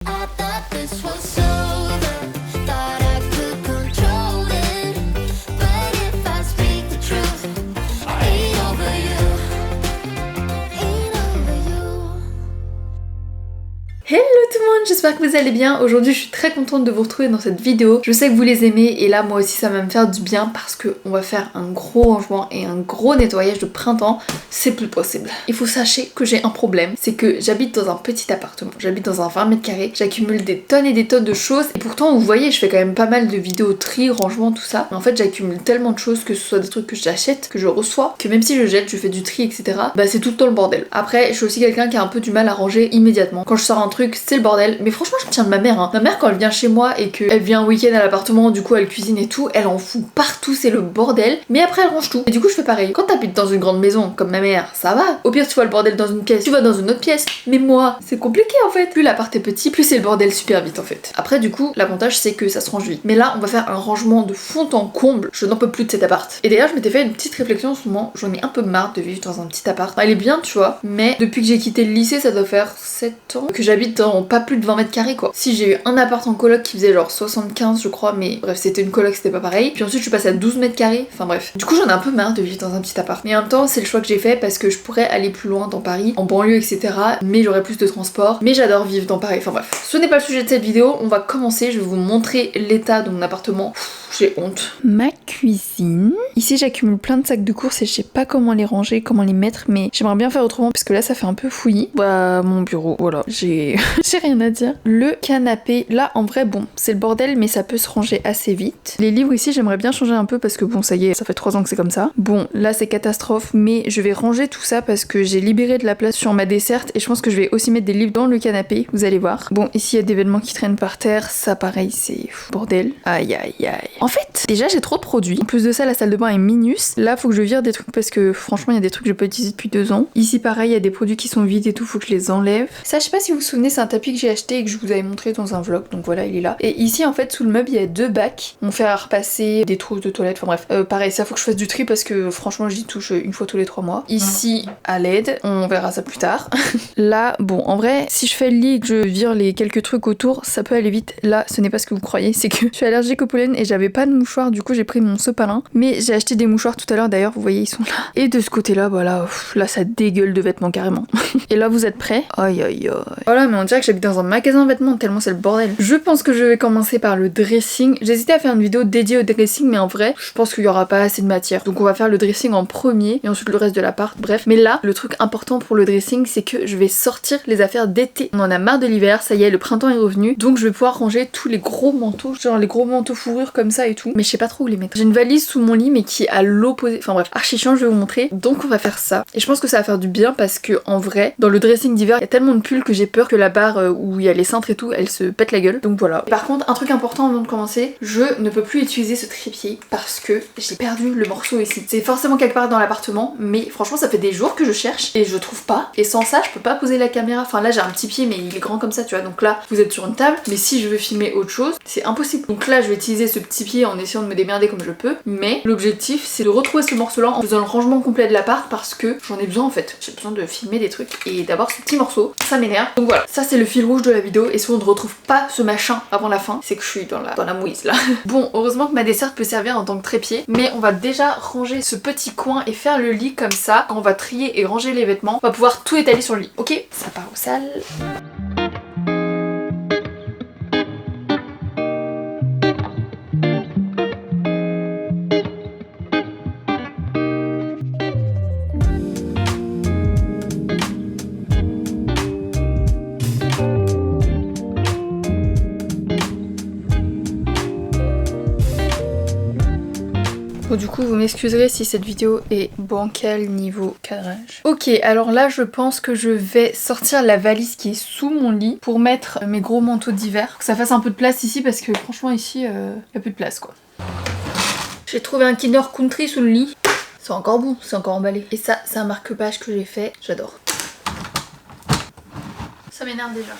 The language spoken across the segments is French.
Hello tout le monde, j'espère que vous allez bien. Aujourd'hui je suis très contente de vous retrouver dans cette vidéo. Je sais que vous les aimez et là moi aussi ça va me faire du bien parce qu'on va faire un gros rangement et un gros nettoyage de printemps. C'est plus possible. Il faut sachez que j'ai un problème, c'est que j'habite dans un petit appartement. J'habite dans un 20 mètres carrés, j'accumule des tonnes et des tonnes de choses. Et pourtant vous voyez je fais quand même pas mal de vidéos tri, rangement, tout ça. Mais en fait j'accumule tellement de choses, que ce soit des trucs que j'achète, que je reçois, que même si je jette, je fais du tri, etc. Bah c'est tout le temps le bordel. Après je suis aussi quelqu'un qui a un peu du mal à ranger immédiatement. Quand je sors un truc c'est le bordel, mais franchement je tiens de ma mère hein. Ma mère quand elle vient chez moi et qu'elle vient un week-end à l'appartement, du coup elle cuisine et tout, elle en fout partout, c'est le bordel, mais après elle range tout. Et du coup je fais pareil. Quand t'habites dans une grande maison comme ma mère, ça va. Au pire tu vois le bordel dans une pièce, tu vas dans une autre pièce. Mais moi, c'est compliqué en fait. Plus l'appart est petit, plus c'est le bordel super vite en fait. Après du coup, l'avantage c'est que ça se range vite. Mais là on va faire un rangement de fond en comble. Je n'en peux plus de cet appart. Et d'ailleurs je m'étais fait une petite réflexion en ce moment, j'en ai un peu marre de vivre dans un petit appart. Enfin, elle est bien tu vois, mais depuis que j'ai quitté le lycée, ça doit faire 7 ans que j'habite dans pas plus de 20 mètres carrés quoi. Si j'ai eu un appart en coloc qui faisait genre 75 je crois, mais bref c'était une coloc, c'était pas pareil. Puis ensuite je suis passée à 12 mètres carrés, enfin bref. Du coup j'en ai un peu marre de vivre dans un petit appart. Mais en même temps c'est le choix que j'ai fait parce que je pourrais aller plus loin dans Paris, en banlieue etc. Mais j'aurais plus de transport. Mais j'adore vivre dans Paris, enfin bref. Ce n'est pas le sujet de cette vidéo, on va commencer, je vais vous montrer l'état de mon appartement. J'ai honte. Ma cuisine. Ici j'accumule plein de sacs de courses et je sais pas comment les ranger, comment les mettre, mais j'aimerais bien faire autrement parce que là ça fait un peu fouillis. Bah mon bureau, voilà, j'ai rien à dire. Le canapé, là en vrai bon, c'est le bordel mais ça peut se ranger assez vite. Les livres ici j'aimerais bien changer un peu parce que bon ça y est, ça fait 3 ans que c'est comme ça. Bon là c'est catastrophe mais je vais ranger tout ça parce que j'ai libéré de la place sur ma desserte et je pense que je vais aussi mettre des livres dans le canapé, vous allez voir. Bon ici il y a des vêtements qui traînent par terre, ça pareil c'est bordel. Aïe aïe aïe. En fait déjà j'ai trop de produits. En plus de ça la salle de bain est minus. Là faut que je vire des trucs parce que franchement il y a des trucs que j'ai pas utilisé depuis 2 ans. Ici pareil il y a des produits qui sont vides et tout, faut que je les enlève. Ça je sais pas si vous vous souvenez, c'est un tapis que j'ai acheté et que je vous avais montré dans un vlog, donc voilà il est là. Et ici en fait sous le meuble il y a 2 bacs. On fait à repasser des trousses de toilette, enfin bref. Pareil ça faut que je fasse du tri parce que franchement j'y touche une fois tous les 3 mois. Ici à l'aide, on verra ça plus tard. Là bon en vrai si je fais le lit et que je vire les quelques trucs autour ça peut aller vite. Là ce n'est pas ce que vous croyez, c'est que je suis allergique au pollen et j'avais pas de mouchoir, du coup j'ai pris mon sopalin. Mais j'ai acheté des mouchoirs tout à l'heure d'ailleurs, vous voyez ils sont là. Et de ce côté là voilà, là ça dégueule de vêtements carrément. Et là vous êtes prêts? Aïe aïe aïe. Voilà mais on dirait que j'habite dans un magasin de vêtements tellement c'est le bordel. Je pense que je vais commencer par le dressing. J'hésitais à faire une vidéo dédiée au dressing mais en vrai je pense qu'il y aura pas assez de matière. Donc on va faire le dressing en premier et ensuite le reste de l'appart, bref. Mais là le truc important pour le dressing c'est que je vais sortir les affaires d'été. On en a marre de l'hiver, ça y est le printemps est revenu. Donc je vais pouvoir ranger tous les gros manteaux, genre les gros manteaux fourrure comme ça et tout. Mais je sais pas trop où les mettre. J'ai une valise sous mon lit mais qui est à l'opposé. Enfin bref, archi chiant, je vais vous montrer. Donc on va faire ça. Et je pense que ça va faire du bien parce que en vrai, dans le dressing d'hiver, il y a tellement de pulls que j'ai peur que la barre où il y a les cintres et tout, elle se pète la gueule. Donc voilà. Par contre, un truc important avant de commencer, je ne peux plus utiliser ce trépied parce que j'ai perdu le morceau ici. C'est forcément quelque part dans l'appartement, mais franchement ça fait des jours que je cherche et je trouve pas. Et sans ça, je peux pas poser la caméra. Enfin là j'ai un petit pied mais il est grand comme ça, tu vois. Donc là, vous êtes sur une table, mais si je veux filmer autre chose, c'est impossible. Donc là, je vais utiliser ce petit pied en essayant de me démerder comme je peux, mais l'objectif c'est de retrouver ce morceau-là en faisant le rangement complet de l'appart parce que j'en ai besoin en fait. J'ai besoin de filmer des trucs et d'avoir ce petit morceau. Ça m'énerve. Donc voilà, ça c'est le fil rouge de la vidéo et si on ne retrouve pas ce machin avant la fin, c'est que je suis dans la mouise là. Bon, heureusement que ma desserte peut servir en tant que trépied, mais on va déjà ranger ce petit coin et faire le lit comme ça. Quand on va trier et ranger les vêtements, on va pouvoir tout étaler sur le lit. Ok, ça part aux salles. Bon du coup vous m'excuserez si cette vidéo est bancale niveau cadrage. Ok alors là je pense que je vais sortir la valise qui est sous mon lit pour mettre mes gros manteaux d'hiver. Que ça fasse un peu de place ici parce que franchement ici y a plus de place quoi. J'ai trouvé un Kinder Country sous le lit. C'est encore bon, c'est encore emballé. Et ça c'est un marque-page que j'ai fait, j'adore. Ça m'énerve déjà.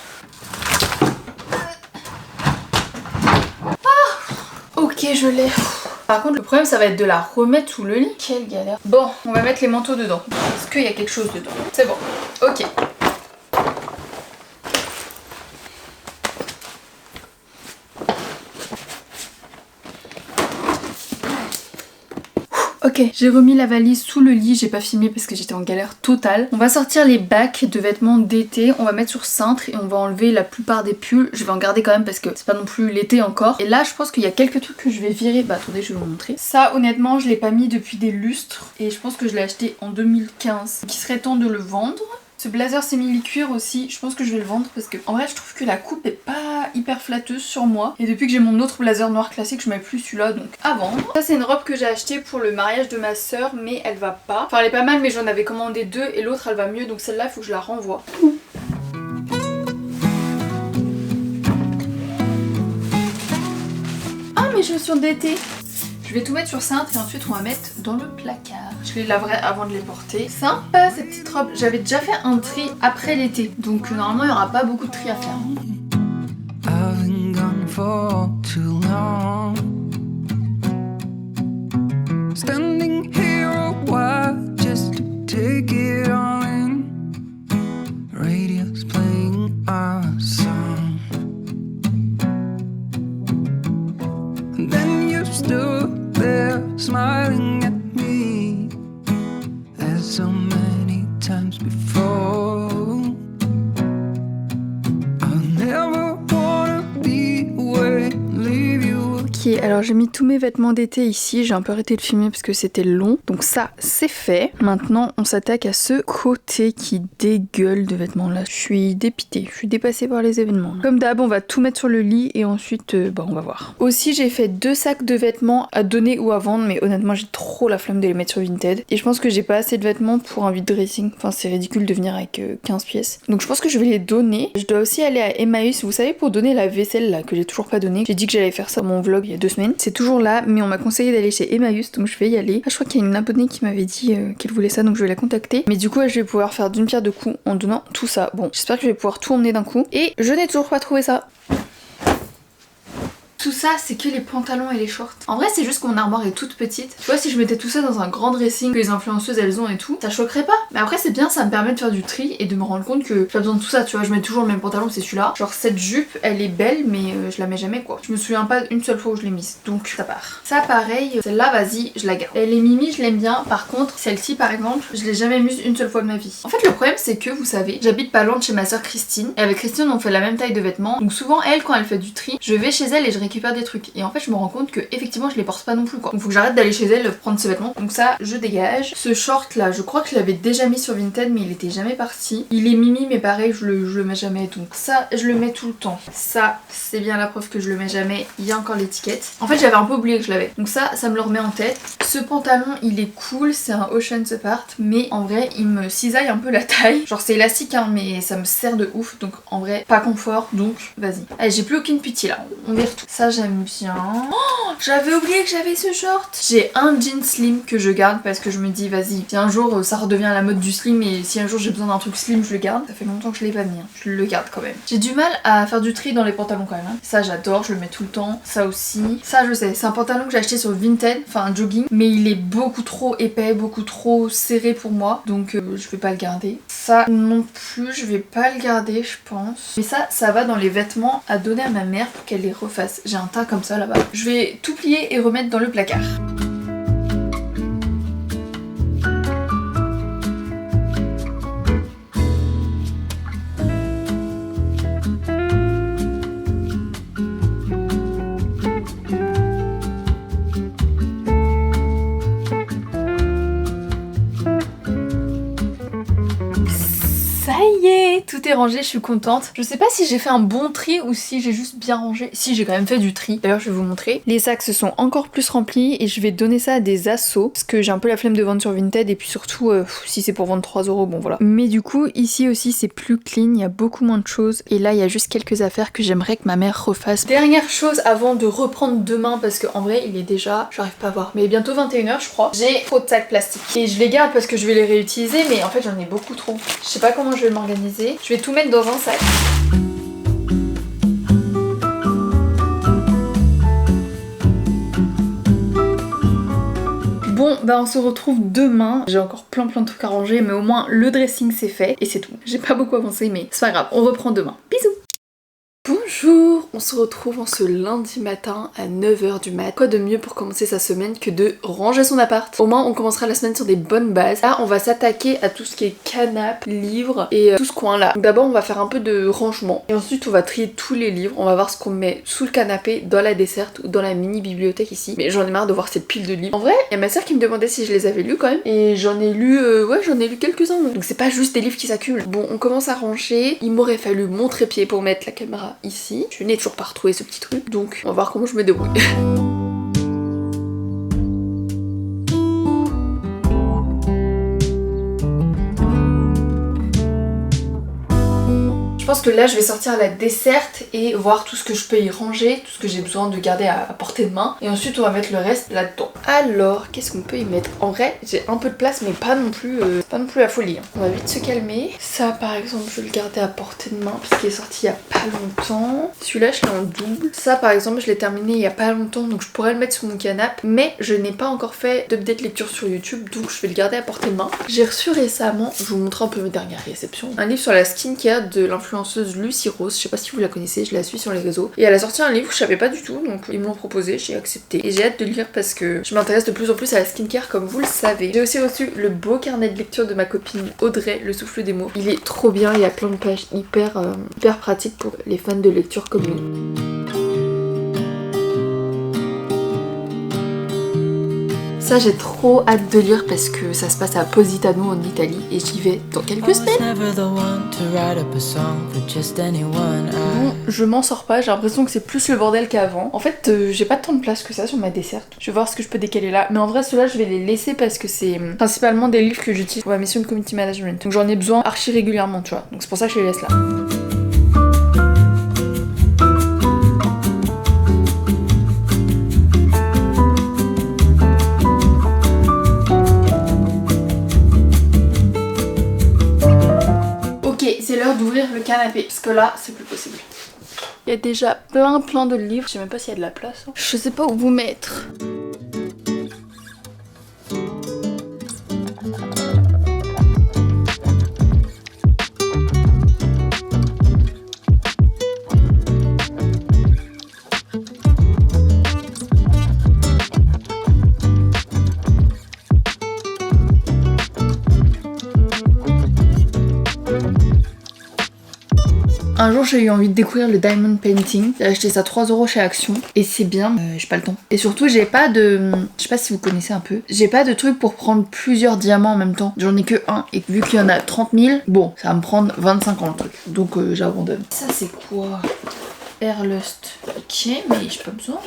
Ah ok je l'ai. Par contre le problème ça va être de la remettre sous le lit. Quelle galère. Bon on va mettre les manteaux dedans. Est-ce qu'il y a quelque chose dedans? C'est bon. Ok. Ok, j'ai remis la valise sous le lit, j'ai pas filmé parce que j'étais en galère totale. On va sortir les bacs de vêtements d'été, on va mettre sur cintre et on va enlever la plupart des pulls. Je vais en garder quand même parce que c'est pas non plus l'été encore. Et là je pense qu'il y a quelques trucs que je vais virer. Bah attendez, je vais vous montrer. Ça honnêtement je l'ai pas mis depuis des lustres et je pense que je l'ai acheté en 2015. Donc il serait temps de le vendre. Ce blazer simili-cuir aussi, je pense que je vais le vendre parce que en vrai je trouve que la coupe est pas hyper flatteuse sur moi. Et depuis que j'ai mon autre blazer noir classique, je mets plus celui-là, donc à vendre. Ça c'est une robe que j'ai achetée pour le mariage de ma soeur, mais elle va pas. Enfin elle est pas mal, mais j'en avais commandé deux et l'autre elle va mieux, donc celle-là il faut que je la renvoie. Ah mes chaussures d'été. Je vais tout mettre sur cintre et ensuite on va mettre dans le placard. Je les laverai avant de les porter. Sympa cette petite robe. J'avais déjà fait un tri après l'été. Donc normalement il n'y aura pas beaucoup de tri à faire. I've been gone for too long. Standing here a while just to take it all in. Radio's playing our song. And then you stood there smiling at me as so many times before. I'll never wanna be away, leave you. Ok, alors j'ai mis tous mes vêtements d'été ici, j'ai un peu arrêté de filmer parce que c'était long. Donc ça, c'est fait. Maintenant, on s'attaque à ce côté qui dégueule de vêtements là. Je suis dépitée, je suis dépassée par les événements. Comme d'hab, on va tout mettre sur le lit et ensuite, on va voir. Aussi, j'ai fait 2 sacs de vêtements à donner ou à vendre, mais honnêtement, j'ai trop la flemme de les mettre sur Vinted. Et je pense que j'ai pas assez de vêtements pour un vide dressing. Enfin, c'est ridicule de venir avec 15 pièces. Donc je pense que je vais les donner. Je dois aussi aller à Emmaüs, vous savez, pour donner la vaisselle là, que j'ai toujours pas donné. J'ai dit que j'allais faire ça dans mon vlog il y a 2 semaines. C'est toujours là, mais on m'a conseillé d'aller chez Emmaüs, donc je vais y aller. Ah, je crois qu'il y a une abonnée qui m'avait dit qu'elle voulait ça, donc je vais la contacter. Mais du coup, je vais pouvoir faire d'une pierre deux coups en donnant tout ça. Bon, j'espère que je vais pouvoir tout emmener d'un coup. Et je n'ai toujours pas trouvé ça. Tout ça, c'est que les pantalons et les shorts. En vrai, c'est juste que mon armoire est toute petite. Tu vois, si je mettais tout ça dans un grand dressing que les influenceuses elles ont et tout, ça choquerait pas. Mais après, c'est bien, ça me permet de faire du tri et de me rendre compte que j'ai pas besoin de tout ça. Tu vois, je mets toujours le même pantalon, c'est celui-là. Genre, cette jupe, elle est belle, mais je la mets jamais quoi. Je me souviens pas une seule fois où je l'ai mise. Donc, ça part. Ça, pareil, celle-là, vas-y, je la garde. Et les Mimi, je l'aime bien. Par contre, celle-ci, par exemple, je l'ai jamais mise une seule fois de ma vie. En fait, le problème, c'est que vous savez, j'habite pas loin de chez ma soeur Christine. Et avec Christine, on fait la même taille de vêtements. Donc, souvent, elle, quand elle fait du tri, je vais chez elle et je récupère des trucs. Et en fait je me rends compte que effectivement je les porte pas non plus quoi. Donc faut que j'arrête d'aller chez elle prendre ses vêtements. Donc ça je dégage. Ce short là je crois que je l'avais déjà mis sur Vinted mais il était jamais parti. Il est Mimi mais pareil je le mets jamais. Donc ça je le mets tout le temps. Ça c'est bien la preuve que je le mets jamais. Il y a encore l'étiquette. En fait j'avais un peu oublié que je l'avais. Donc ça me le remet en tête. Ce pantalon il est cool. C'est un Ocean's Apart mais en vrai il me cisaille un peu la taille. Genre c'est élastique hein mais ça me sert de ouf. Donc en vrai pas confort donc vas-y. Allez j'ai plus aucune pitié là. On vire tout. Ça j'aime bien. Oh, j'avais oublié que j'avais ce short. J'ai un jean slim que je garde parce que je me dis vas-y, si un jour ça redevient la mode du slim et si un jour j'ai besoin d'un truc slim je le garde. Ça fait longtemps que je l'ai pas mis, hein. Je le garde quand même. J'ai du mal à faire du tri dans les pantalons quand même hein. Ça j'adore, je le mets tout le temps. Ça aussi. Ça je sais, c'est un pantalon que j'ai acheté sur Vinted, enfin un jogging, mais il est beaucoup trop épais, beaucoup trop serré pour moi. Donc je vais pas le garder. Ça non plus, je vais pas le garder je pense. Mais ça va dans les vêtements à donner à ma mère pour qu'elle les refasse. J'ai un tas comme ça là-bas. Je vais tout plier et remettre dans le placard. Ça y est, tout est rangé, je suis contente. Je sais pas si j'ai fait un bon tri ou si j'ai juste bien rangé. Si, j'ai quand même fait du tri. D'ailleurs, je vais vous montrer. Les sacs se sont encore plus remplis et je vais donner ça à des assos parce que j'ai un peu la flemme de vendre sur Vinted et puis surtout, si c'est pour vendre 3 €, bon voilà. Mais du coup, ici aussi, c'est plus clean, il y a beaucoup moins de choses et là, il y a juste quelques affaires que j'aimerais que ma mère refasse. Dernière chose avant de reprendre demain parce qu'en vrai, il est déjà, j'arrive pas à voir, mais bientôt 21h, je crois. J'ai trop de sacs plastiques et je les garde parce que je vais les réutiliser, mais en fait, j'en ai beaucoup trop. Je sais pas comment je vais m'organiser. Je vais tout mettre dans un sac. Bon, bah on se retrouve demain. J'ai encore plein de trucs à ranger, mais au moins le dressing c'est fait et c'est tout. J'ai pas beaucoup avancé, mais c'est pas grave. On reprend demain. Bisous. Bonjour. Bonjour, on se retrouve en ce lundi matin à 9h du mat. Quoi de mieux pour commencer sa semaine que de ranger son appart? Au moins on commencera la semaine sur des bonnes bases. Là on va s'attaquer à tout ce qui est canapé, livres et tout ce coin là. D'abord on va faire un peu de rangement et ensuite on va trier tous les livres. On va voir ce qu'on met sous le canapé, dans la desserte ou dans la mini bibliothèque ici. Mais j'en ai marre de voir cette pile de livres. En vrai il y a ma soeur qui me demandait si je les avais lus quand même et j'en ai lu, j'en ai lu quelques-uns. Donc c'est pas juste des livres qui s'accumulent. Bon on commence à ranger. Il m'aurait fallu mon trépied pour mettre la caméra ici. Je n'ai toujours pas retrouvé ce petit truc, donc on va voir comment je me débrouille. Je pense que là je vais sortir la desserte et voir tout ce que je peux y ranger, tout ce que j'ai besoin de garder à portée de main. Et ensuite on va mettre le reste là-dedans. Alors qu'est-ce qu'on peut y mettre? En vrai j'ai un peu de place mais pas non plus la folie. On va vite se calmer. Ça par exemple je vais le garder à portée de main parce qu'il est sorti il y a pas longtemps. Celui-là je l'ai en double. Ça par exemple je l'ai terminé il y a pas longtemps donc je pourrais le mettre sur mon canapé. Mais je n'ai pas encore fait d'update lecture sur YouTube donc je vais le garder à portée de main. J'ai reçu récemment, je vous montre un peu mes dernières réceptions, un livre sur la skincare de l'influenceuse Lucy Rose, je sais pas si vous la connaissez, je la suis sur les réseaux. Et elle a sorti un livre que je savais pas du tout, donc ils me l'ont proposé, j'ai accepté. Et j'ai hâte de le lire parce que je m'intéresse de plus en plus à la skincare comme vous le savez. J'ai aussi reçu le beau carnet de lecture de ma copine Audrey, Le Souffle des mots. Il est trop bien, il y a plein de pages hyper pratiques pour les fans de lecture comme nous. Ça j'ai trop hâte de lire parce que ça se passe à Positano en Italie et j'y vais dans quelques semaines. Bon, je m'en sors pas, j'ai l'impression que c'est plus le bordel qu'avant. En fait j'ai pas tant de place que ça sur ma desserte. Je vais voir ce que je peux décaler là. Mais en vrai ceux-là je vais les laisser parce que c'est principalement des livres que j'utilise pour ma mission de community management. Donc j'en ai besoin archi régulièrement tu vois. Donc c'est pour ça que je les laisse là. C'est l'heure d'ouvrir le canapé parce que là c'est plus possible. Il y a déjà plein de livres, je sais même pas s'il y a de la place. Je sais pas où vous mettre. Un jour j'ai eu envie de découvrir le diamond painting. J'ai acheté ça 3€ chez Action et c'est bien, j'ai pas le temps. Et surtout j'ai pas de... Je sais pas si vous connaissez un peu. J'ai pas de truc pour prendre plusieurs diamants en même temps. J'en ai que un et vu qu'il y en a 30 000, bon ça va me prendre 25 ans le truc. Donc j'abandonne. Ça c'est quoi? Airlust. Ok mais j'ai pas besoin.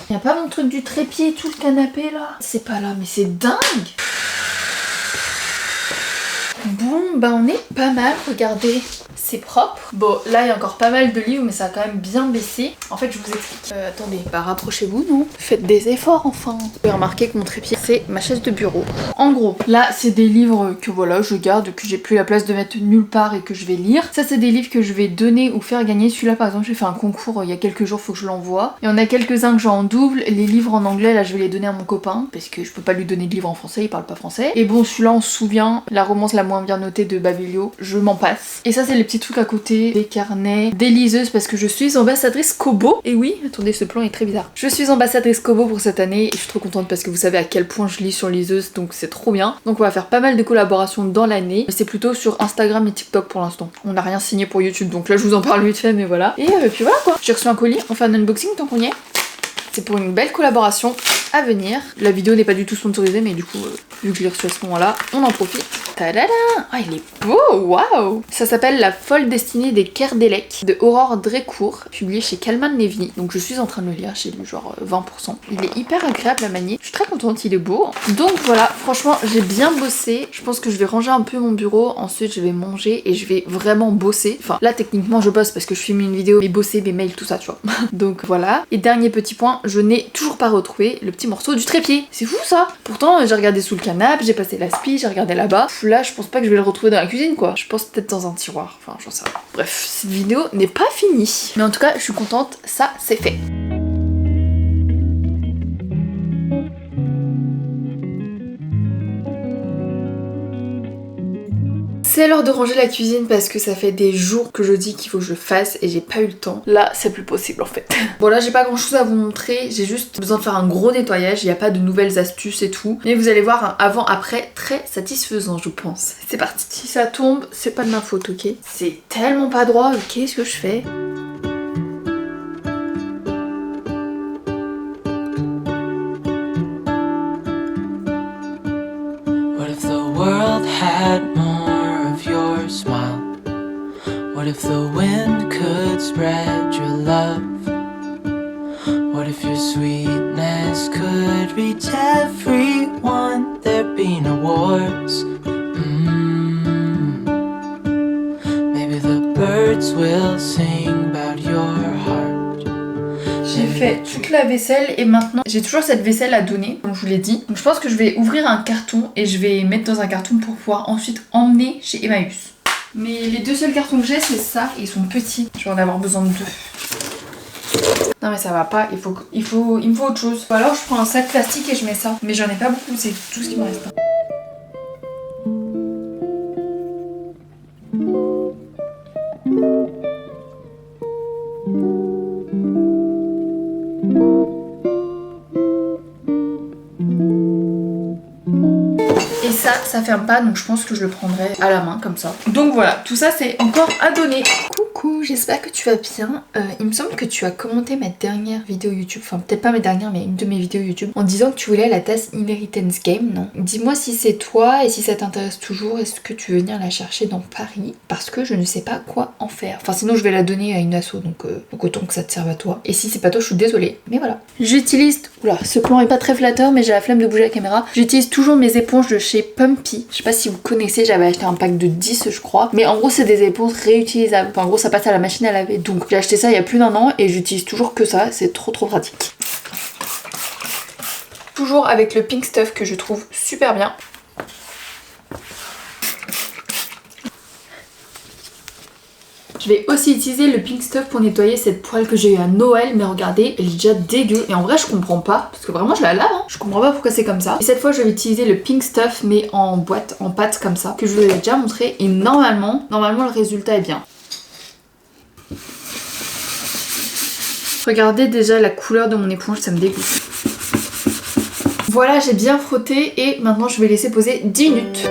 Y'a pas mon truc du trépied, tout le canapé là? C'est pas là mais c'est dingue. Bon bah on est pas mal, regardez. C'est propre. Bon, là il y a encore pas mal de livres, mais ça a quand même bien baissé. En fait, je vous explique. Attendez, bah rapprochez-vous, non? Faites des efforts, enfin. Vous pouvez remarquer que mon trépied, c'est ma chaise de bureau. En gros, là, c'est des livres que voilà, je garde, que j'ai plus la place de mettre nulle part et que je vais lire. Ça, c'est des livres que je vais donner ou faire gagner. Celui-là, par exemple, j'ai fait un concours il y a quelques jours, faut que je l'envoie. Il y en a quelques-uns que j'ai en double. Les livres en anglais, là, je vais les donner à mon copain parce que je peux pas lui donner de livres en français, il parle pas français. Et bon, celui-là, on se souvient, la romance la moins bien notée de Babelio, je m'en passe. Et ça, c'est les petits trucs à côté, des carnets, des liseuses parce que je suis ambassadrice Kobo. Et oui, attendez, ce plan est très bizarre. Je suis ambassadrice Kobo pour cette année et je suis trop contente parce que vous savez à quel point je lis sur liseuse, donc c'est trop bien. Donc on va faire pas mal de collaborations dans l'année. C'est plutôt sur Instagram et TikTok pour l'instant. On n'a rien signé pour YouTube, donc là je vous en parle vite fait, mais voilà. Et puis voilà quoi. J'ai reçu un colis, on fait un unboxing tant qu'on y est. C'est pour une belle collaboration à venir. La vidéo n'est pas du tout sponsorisée, mais du coup, vu que je l'ai reçu à ce moment-là, on en profite. Tadada! Ah, il est beau! Waouh! Ça s'appelle La folle destinée des Kerdelec de Aurore Drécourt, publié chez Calman Levy. Donc je suis en train de le lire, j'ai lu genre 20%. Il est hyper agréable à manier. Je suis très contente, il est beau. Donc voilà, franchement, j'ai bien bossé. Je pense que je vais ranger un peu mon bureau. Ensuite, je vais manger et je vais vraiment bosser. Enfin, là, techniquement, je bosse parce que je filme une vidéo, mais bosser, mes mails, tout ça, tu vois. Donc voilà. Et dernier petit point, je n'ai toujours pas retrouvé le petit morceau du trépied. C'est fou ça! Pourtant, j'ai regardé sous le canapé, j'ai passé l'aspi, j'ai regardé là-bas. Là, je pense pas que je vais le retrouver dans la cuisine, quoi. Je pense peut-être dans un tiroir. Enfin, j'en sais rien. Bref, cette vidéo n'est pas finie. Mais en tout cas, je suis contente, ça, c'est fait. C'est l'heure de ranger la cuisine parce que ça fait des jours que je dis qu'il faut que je le fasse et j'ai pas eu le temps. Là, c'est plus possible en fait. Bon là, j'ai pas grand chose à vous montrer, j'ai juste besoin de faire un gros nettoyage, il n'y a pas de nouvelles astuces et tout. Mais vous allez voir un avant-après très satisfaisant, je pense. C'est parti. Si ça tombe, c'est pas de ma faute, ok? C'est tellement pas droit, qu'est-ce que je fais? What if the world had more of your smile? What if the wind could spread your love? What if your sweetness could reach everyone? There'd be no wars. Maybe the birds will sing about your heart. J'ai fait toute la vaisselle et maintenant j'ai toujours cette vaisselle à donner, comme je vous l'ai dit. Donc je pense que je vais ouvrir un carton et je vais mettre dans un carton pour pouvoir ensuite emmener chez Emmaüs. Mais les deux seuls cartons que j'ai, c'est ça, et ils sont petits. Je vais en avoir besoin de deux. Non mais ça va pas, il me faut autre chose. Ou alors je prends un sac plastique et je mets ça. Mais j'en ai pas beaucoup, c'est tout ce qui me reste. Et ça ferme pas, donc je pense que je le prendrai à la main comme ça. Donc voilà, tout ça c'est encore à donner. Coucou, j'espère que tu vas bien. Il me semble que tu as commenté ma dernière vidéo YouTube, enfin peut-être pas ma dernière mais une de mes vidéos YouTube, en disant que tu voulais la tasse Inheritance Game, non? Dis-moi si c'est toi et si ça t'intéresse toujours, est-ce que tu veux venir la chercher dans Paris? Parce que je ne sais pas quoi en faire. Enfin sinon je vais la donner à une asso, donc autant que ça te serve à toi. Et si c'est pas toi, je suis désolée, mais voilà. J'utilise, oula, ce plan est pas très flatteur mais j'ai la flemme de bouger la caméra. J'utilise toujours mes éponges de chez Pumpy. Je sais pas si vous connaissez, j'avais acheté un pack de 10 je crois. Mais en gros c'est des éponges réutilisables. Enfin en gros ça passe à la machine à laver. Donc j'ai acheté ça il y a plus d'un an et j'utilise toujours que ça. C'est trop pratique. Toujours avec le Pink Stuff que je trouve super bien. Je vais aussi utiliser le Pink Stuff pour nettoyer cette poêle que j'ai eu à Noël, mais regardez, elle est déjà dégueu. Et en vrai, je comprends pas, parce que vraiment, je la lave, hein. Je comprends pas pourquoi c'est comme ça. Et cette fois, je vais utiliser le Pink Stuff, mais en boîte, en pâte comme ça, que je vous ai déjà montré. Et normalement, le résultat est bien. Regardez déjà la couleur de mon éponge, ça me dégoûte. Voilà, j'ai bien frotté et maintenant, je vais laisser poser 10 minutes.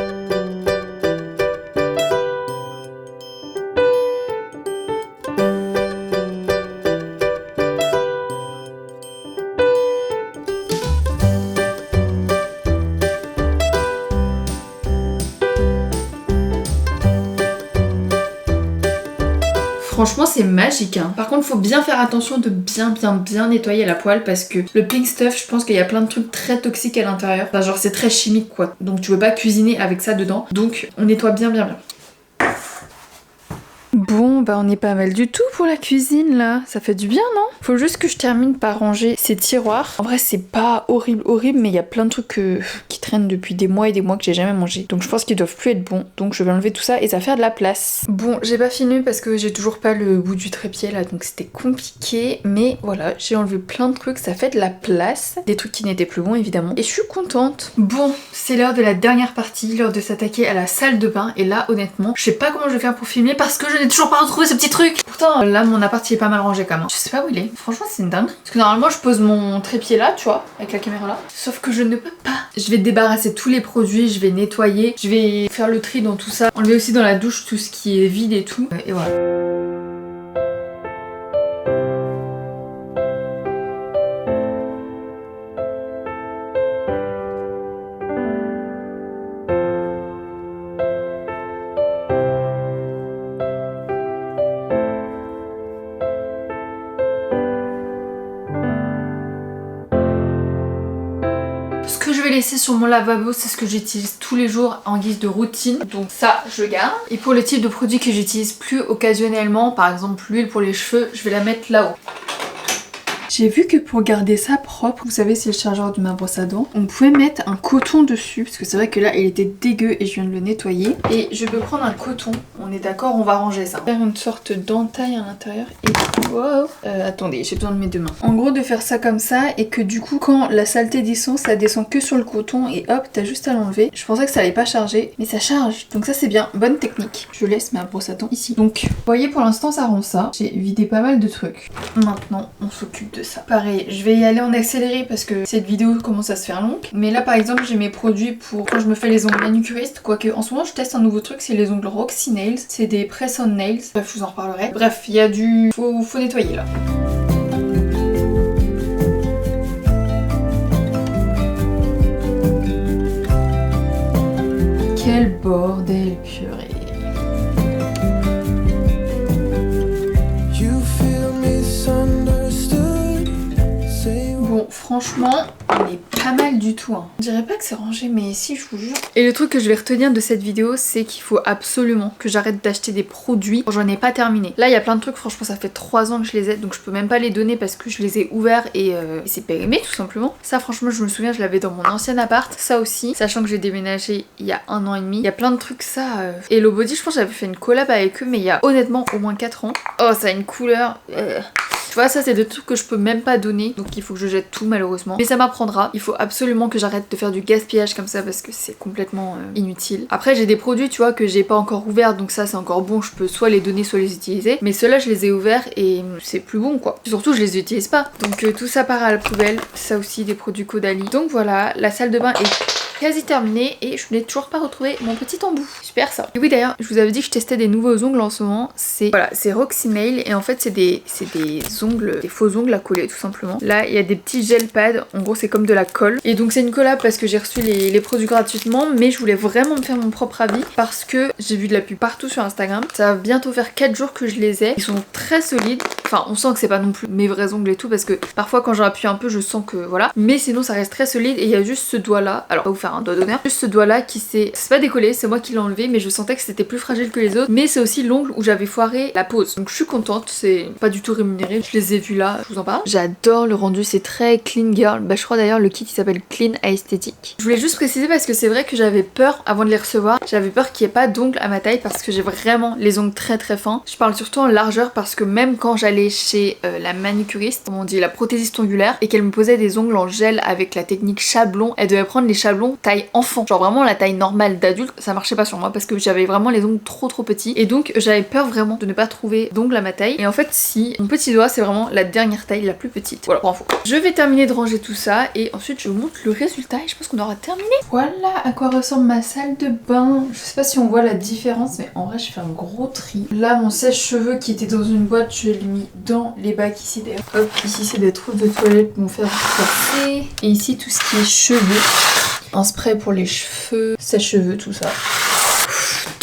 Franchement c'est magique hein. Par contre faut bien faire attention de bien nettoyer la poêle parce que le Pink Stuff je pense qu'il y a plein de trucs très toxiques à l'intérieur. Enfin genre c'est très chimique quoi. Donc tu veux pas cuisiner avec ça dedans. Donc on nettoie bien. Bon bah on est pas mal du tout pour la cuisine là, ça fait du bien non? Faut juste que je termine par ranger ces tiroirs. En vrai c'est pas horrible mais il y a plein de trucs qui traînent depuis des mois et des mois que j'ai jamais mangé. Donc je pense qu'ils doivent plus être bons. Donc je vais enlever tout ça et ça va faire de la place. Bon j'ai pas fini parce que j'ai toujours pas le bout du trépied là donc c'était compliqué. Mais voilà j'ai enlevé plein de trucs, ça fait de la place. Des trucs qui n'étaient plus bons évidemment. Et je suis contente. Bon c'est l'heure de la dernière partie, l'heure de s'attaquer à la salle de bain. Et là honnêtement je sais pas comment je vais faire pour filmer parce que je n'ai toujours pas retrouvé ce petit truc. Pourtant là mon appart il est pas mal rangé quand même. Je sais pas où il est. Franchement c'est une dingue. Parce que normalement je pose mon trépied là tu vois avec la caméra là. Sauf que je ne peux pas. Je vais débarrasser tous les produits, je vais nettoyer, je vais faire le tri dans tout ça. Enlever aussi dans la douche tout ce qui est vide et tout. Et voilà. Ce que je vais laisser sur mon lavabo, c'est ce que j'utilise tous les jours en guise de routine. Donc ça, je garde. Et pour le type de produit que j'utilise plus occasionnellement, par exemple l'huile pour les cheveux, je vais la mettre là-haut. J'ai vu que pour garder ça propre, vous savez c'est le chargeur de ma brosse à dents, on pouvait mettre un coton dessus parce que c'est vrai que là il était dégueu et je viens de le nettoyer. Et je peux prendre un coton, on est d'accord, on va ranger ça. Faire une sorte d'entaille à l'intérieur et wow. Attendez, j'ai besoin de mes deux mains. En gros de faire ça comme ça et que du coup quand la saleté descend, ça descend que sur le coton et hop, t'as juste à l'enlever. Je pensais que ça allait pas charger, mais ça charge. Donc ça c'est bien, bonne technique. Je laisse ma brosse à dents ici. Donc vous voyez pour l'instant ça rend ça. J'ai vidé pas mal de trucs. Maintenant on s'occupe de ça. Pareil, je vais y aller en accéléré parce que cette vidéo commence à se faire longue. Mais là par exemple j'ai mes produits pour quand je me fais les ongles manucuristes. Quoique en ce moment je teste un nouveau truc, c'est les ongles Roxy Nails. C'est des press on nails. Bref, je vous en reparlerai. Bref, il y a du... Faut nettoyer là. Quel bordel, purée. Bon, franchement, on est pas mal du tout. Hein. Je dirais pas que c'est rangé, mais si, je vous jure. Et le truc que je vais retenir de cette vidéo, c'est qu'il faut absolument que j'arrête d'acheter des produits quand j'en ai pas terminé. Là, il y a plein de trucs, franchement, ça fait 3 ans que je les ai, donc je peux même pas les donner parce que je les ai ouverts et c'est périmé, tout simplement. Ça, franchement, je me souviens, je l'avais dans mon ancien appart. Ça aussi, sachant que j'ai déménagé il y a 1 an et demi. Il y a plein de trucs, ça. Hello Body, je pense que j'avais fait une collab avec eux, mais il y a honnêtement au moins 4 ans. Oh, ça a une couleur... Tu vois, ça c'est des trucs que je peux même pas donner, donc il faut que je jette tout malheureusement. Mais ça m'apprendra, il faut absolument que j'arrête de faire du gaspillage comme ça parce que c'est complètement inutile. Après j'ai des produits, tu vois, que j'ai pas encore ouverts, donc ça c'est encore bon, je peux soit les donner, soit les utiliser. Mais ceux-là je les ai ouverts et c'est plus bon quoi. Surtout je les utilise pas. Donc tout ça part à la poubelle, ça aussi des produits Caudalie. Donc voilà, la salle de bain est quasi terminée et je n'ai toujours pas retrouvé mon petit embout. Super ça. Et oui d'ailleurs, je vous avais dit que je testais des nouveaux ongles en ce moment. C'est voilà, c'est Roxy Nail et en fait c'est des ongles, des faux ongles à coller tout simplement. Là il y a des petits gel pads, en gros c'est comme de la colle. Et donc c'est une collab parce que j'ai reçu les produits gratuitement, mais je voulais vraiment me faire mon propre avis parce que j'ai vu de la pub partout sur Instagram. Ça va bientôt faire 4 jours que je les ai. Ils sont très solides. Enfin on sent que c'est pas non plus mes vrais ongles et tout parce que parfois quand j'en appuie un peu je sens que voilà. Mais sinon ça reste très solide et il y a juste ce doigt là. Alors on va vous faire un doigt d'honneur. Juste ce doigt là qui c'est pas décollé, c'est moi qui l'ai enlevé mais je sentais que c'était plus fragile que les autres. Mais c'est aussi l'ongle où j'avais foiré la pose. Donc je suis contente, c'est pas du tout rémunéré. Je les ai vus là, je vous en parle. J'adore le rendu, c'est très clean girl. Bah je crois d'ailleurs le kit il s'appelle Clean Aesthetic. Je voulais juste préciser parce que c'est vrai que j'avais peur avant de les recevoir. J'avais peur qu'il n'y ait pas d'ongles à ma taille parce que j'ai vraiment les ongles très très fins. Je parle surtout en largeur parce que même quand j'allais chez la manucuriste, comment on dit, la prothésiste ongulaire, et qu'elle me posait des ongles en gel avec la technique chablon, elle devait prendre les chablons taille enfant. Genre vraiment la taille normale d'adulte, ça marchait pas sur moi parce que j'avais vraiment les ongles trop petits. Et donc j'avais peur vraiment de ne pas trouver d'ongles à ma taille. Et en fait si, mon petit doigt c'est vraiment la dernière taille la plus petite. Voilà, pour info. Je vais terminer de ranger tout ça et ensuite je vous montre le résultat et je pense qu'on aura terminé. Voilà à quoi ressemble ma salle de bain. Je sais pas si on voit la différence mais en vrai je fais un gros tri. Là mon sèche-cheveux qui était dans une boîte, je l'ai mis dans les bacs ici d'ailleurs. Hop, ici c'est des trous de toilette pour me faire passer. Et ici tout ce qui est cheveux. Un spray pour les cheveux, sèche-cheveux, tout ça.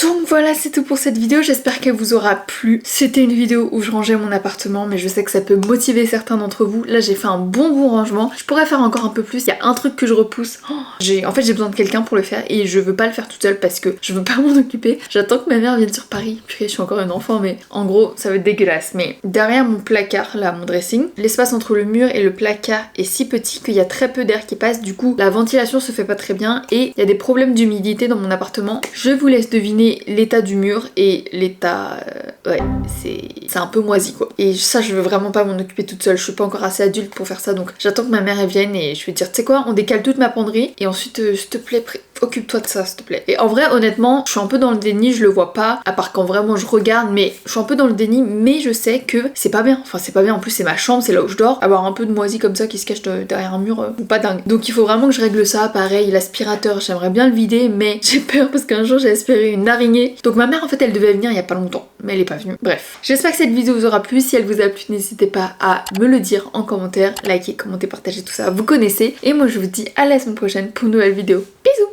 Donc voilà, c'est tout pour cette vidéo, j'espère qu'elle vous aura plu. C'était une vidéo où je rangeais mon appartement, mais je sais que ça peut motiver certains d'entre vous. Là j'ai fait un bon rangement, je pourrais faire encore un peu plus. Il y a un truc que je repousse, en fait j'ai besoin de quelqu'un pour le faire et je veux pas le faire toute seule parce que je veux pas m'en occuper. J'attends que ma mère vienne sur Paris, puis je suis encore une enfant mais en gros ça va être dégueulasse. Mais derrière mon placard, là mon dressing, l'espace entre le mur et le placard est si petit qu'il y a très peu d'air qui passe, du coup la ventilation se fait pas très bien et il y a des problèmes d'humidité dans mon appartement. Je vous laisse deviner l'état du mur et l'état... ouais, c'est un peu moisi quoi. Et ça je veux vraiment pas m'en occuper toute seule, je suis pas encore assez adulte pour faire ça, donc j'attends que ma mère elle vienne et je vais dire tu sais quoi, on décale toute ma penderie et ensuite s'il te plaît occupe-toi de ça s'il te plaît. Et en vrai honnêtement je suis un peu dans le déni, je le vois pas à part quand vraiment je regarde, mais je suis un peu dans le déni, mais je sais que c'est pas bien, enfin c'est pas bien, en plus c'est ma chambre, c'est là où je dors, avoir un peu de moisi comme ça qui se cache derrière un mur, pas dingue. Donc il faut vraiment que je règle ça. Pareil l'aspirateur, j'aimerais bien le vider mais j'ai peur parce qu'un jour j'ai aspiré une araignée. Donc ma mère en fait elle devait venir il y a pas longtemps mais elle est pas venue. Bref, j'espère que cette vidéo vous aura plu. Si elle vous a plu n'hésitez pas à me le dire en commentaire, likez, commentez, partagez tout ça, vous connaissez. Et moi je vous dis à la semaine prochaine pour une nouvelle vidéo. Bisous.